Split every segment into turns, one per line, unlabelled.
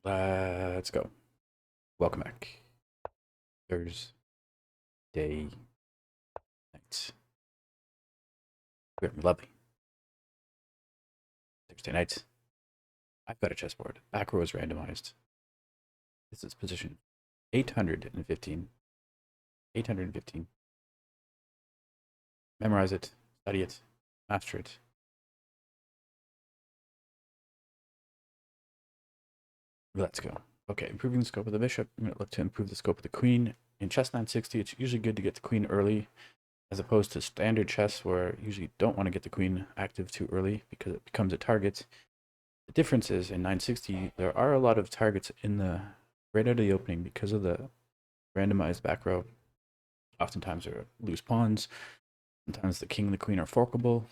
Let's go. Welcome back. Thursday night. Lovely. Thursday night. I've got a chessboard. Back row is randomized. This is position 815. 815. Memorize it. Study it. Master it. Let's go. Okay, improving the scope of the bishop. I'm going to look to improve the scope of the queen. In chess 960, it's usually good to get the queen early, as opposed to standard chess where you usually don't want to get the queen active too early because it becomes a target. The difference is in 960, there are a lot of targets in the right out of the opening because of the randomized back row. Oftentimes there are loose pawns. Sometimes the king and the queen are forkable.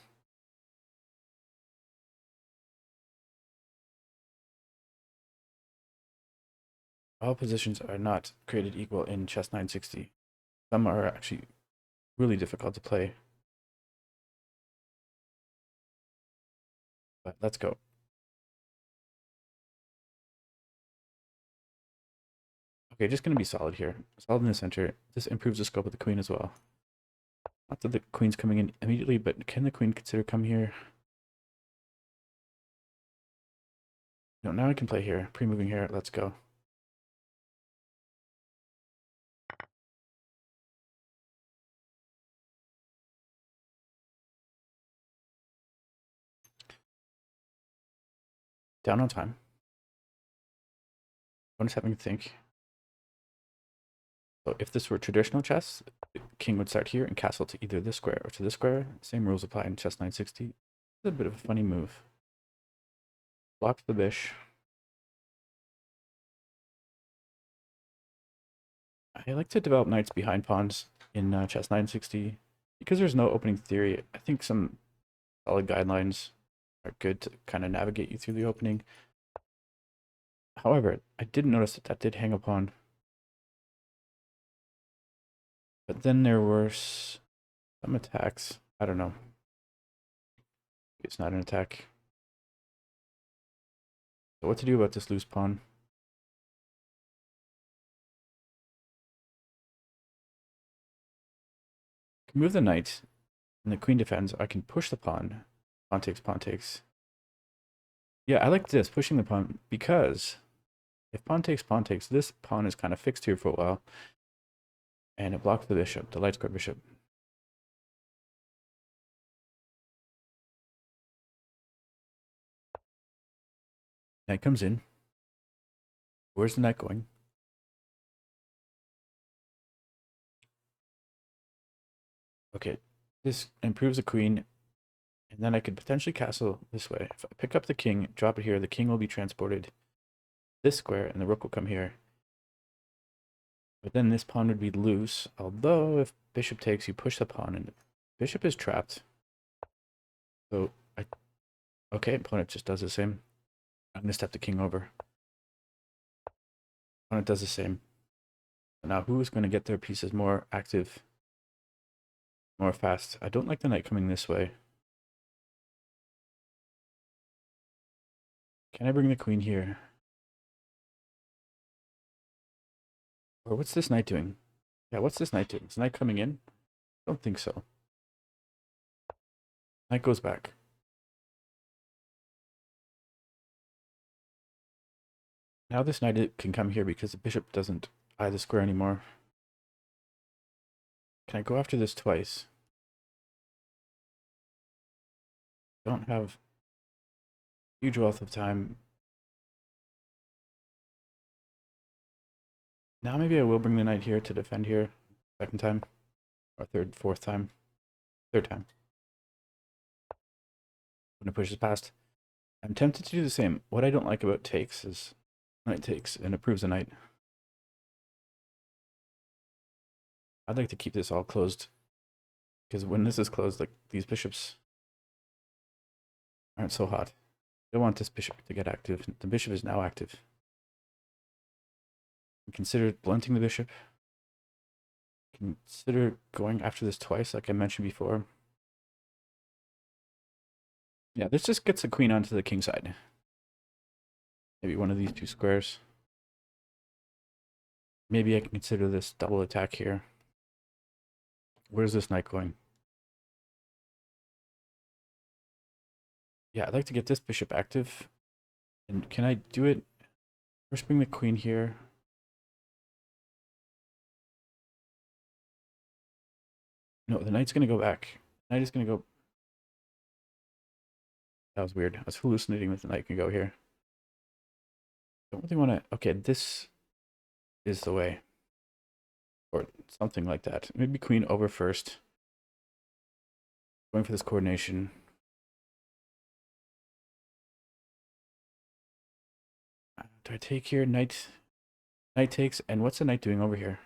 All positions are not created equal in chess 960. Some are actually really difficult to play. But let's go. Okay, just going to be solid here. Solid in the center. This improves the scope of the queen as well. Not that the queen's coming in immediately, but can the queen consider come here? No, now I can play here. Pre-moving here. Let's go. Down on time. I'm just having to think. So if this were traditional chess, the king would start here and castle to either this square or to this square. Same rules apply in chess 960. It's a bit of a funny move. Blocks the bish. I like to develop knights behind pawns in chess 960 because there's no opening theory. I think some solid guidelines are good to kind of navigate you through the opening. However, I did notice that that did hang a pawn. But then there were some attacks. I don't know. It's not an attack. So what to do about this loose pawn? I can move the knight, and the queen defends. I can push the pawn. Pawn takes, pawn takes. Yeah, I like this, pushing the pawn, because if pawn takes, this pawn is kind of fixed here for a while. And it blocks the bishop, the light square bishop. Knight comes in. Where's the knight going? Okay, this improves the queen, and then I could potentially castle this way. If I pick up the king, drop it here, the king will be transported this square, and the rook will come here. But then this pawn would be loose, although if bishop takes, you push the pawn, and the bishop is trapped. So, okay, opponent just does the same. I'm going to step the king over. Opponent does the same. Now, who is going to get their pieces more active, more fast? I don't like the knight coming this way. Can I bring the queen here? Or what's this knight doing? Yeah, what's this knight doing? Is the knight coming in? I don't think so. Knight goes back. Now this knight can come here because the bishop doesn't eye the square anymore. Can I go after this twice? Don't have huge wealth of time. Now maybe I will bring the knight here to defend here. Second time. Or third, fourth time. Third time. When it pushes past. I'm tempted to do the same. What I don't like about takes is knight takes and it proves a knight. I'd like to keep this all closed. Because when this is closed, like these bishops aren't so hot. I don't want this bishop to get active. The bishop is now active. Consider blunting the bishop. Consider going after this twice, like I mentioned before. Yeah, this just gets the queen onto the king side. Maybe one of these two squares. Maybe I can consider this double attack here. Where's this knight going? Yeah, I'd like to get this bishop active. And can I do it? First bring the queen here. No, the knight's going to go back. The knight is going to go... That was weird. I was hallucinating that the knight can go here. Don't really want to... Okay, this is the way. Or something like that. Maybe queen over first. Going for this coordination. Do I take here? Knight takes. And what's the knight doing over here?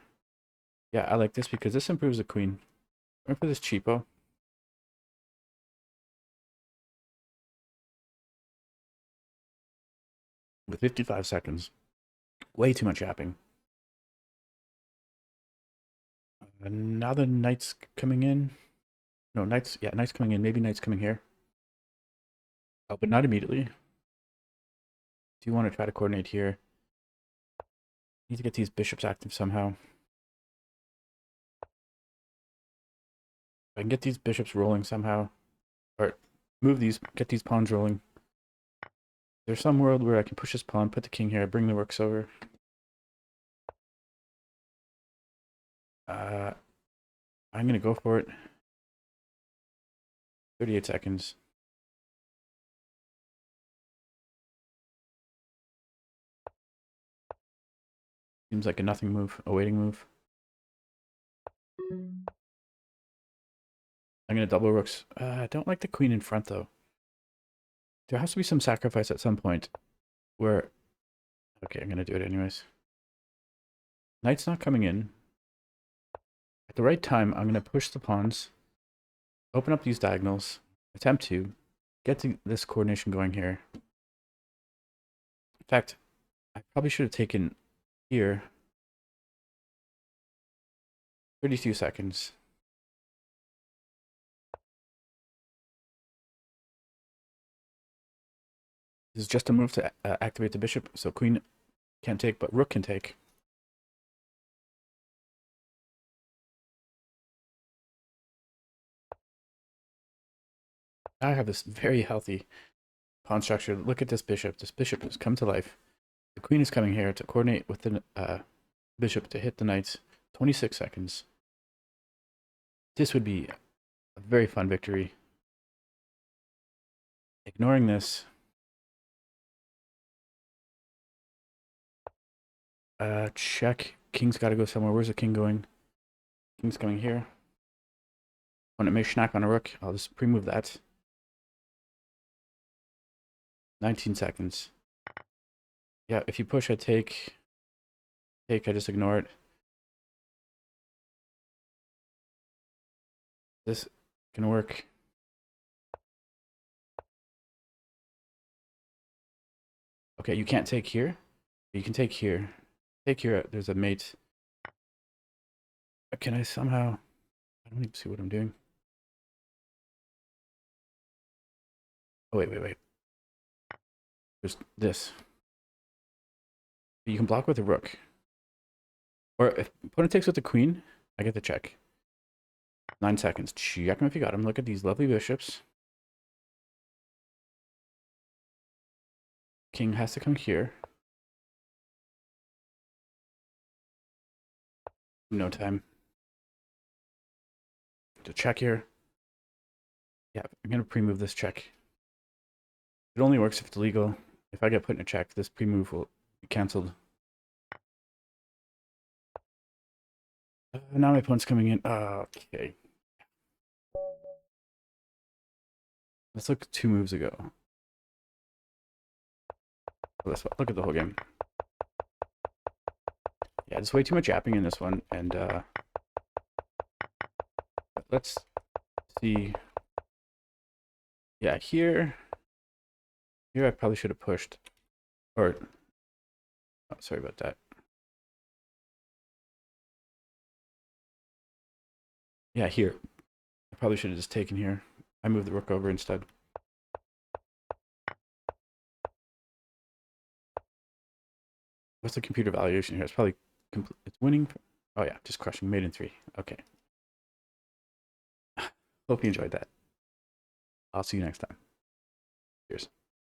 Yeah, I like this because this improves the queen. Going for this cheapo. With 55 seconds. Way too much yapping. Now the knight's coming in. No, knight's coming in. Maybe knight's coming here. Oh, but not immediately. Do you want to try to coordinate here? Need to get these bishops active somehow. If I can get these bishops rolling somehow, or move these, get these pawns rolling. There's some world where I can push this pawn, put the king here, bring the rooks over. I'm gonna go for it. 38 seconds. Seems like a nothing move, a waiting move. I'm gonna double rooks. I don't like the queen in front though. There has to be some sacrifice at some point where... Okay, I'm gonna do it anyways. Knight's not coming in. At the right time, I'm gonna push the pawns, open up these diagonals, attempt to get this coordination going here. In fact, I probably should have taken here. 32 seconds. This is just a move to activate the bishop, so queen can't take, but rook can take. Now I have this very healthy pawn structure. Look at this bishop. This bishop has come to life. The queen is coming here to coordinate with the bishop to hit the knights. 26 seconds. This would be a very fun victory. Ignoring this. Check. King's got to go somewhere. Where's the king going? King's coming here. When it may schnack on a rook, I'll just pre-move that. 19 seconds. Yeah, if you push, I take. Take, I just ignore it. This can work. Okay, you can't take here. You can take here. Take here. There's a mate. Can I somehow... I don't even see what I'm doing. Oh, wait. There's this. You can block with a rook. Or if opponent takes with the queen, I get the check. 9 seconds. Check him if you got him. Look at these lovely bishops. King has to come here. No time. To check here. Yeah, I'm going to pre-move this check. It only works if it's legal. If I get put in a check, this pre-move will be cancelled. Now my opponent's coming in. Okay. Let's look 2 moves ago. Look at the whole game. Yeah, there's way too much yapping in this one, and let's see. Yeah, here I probably should have pushed, or oh, sorry about that. Yeah, here I probably should have just taken here. I moved the rook over instead. What's the computer valuation here? It's probably it's winning. Oh yeah, just crushing. Made in 3. Okay. Hope you enjoyed that. I'll see you next time. Cheers.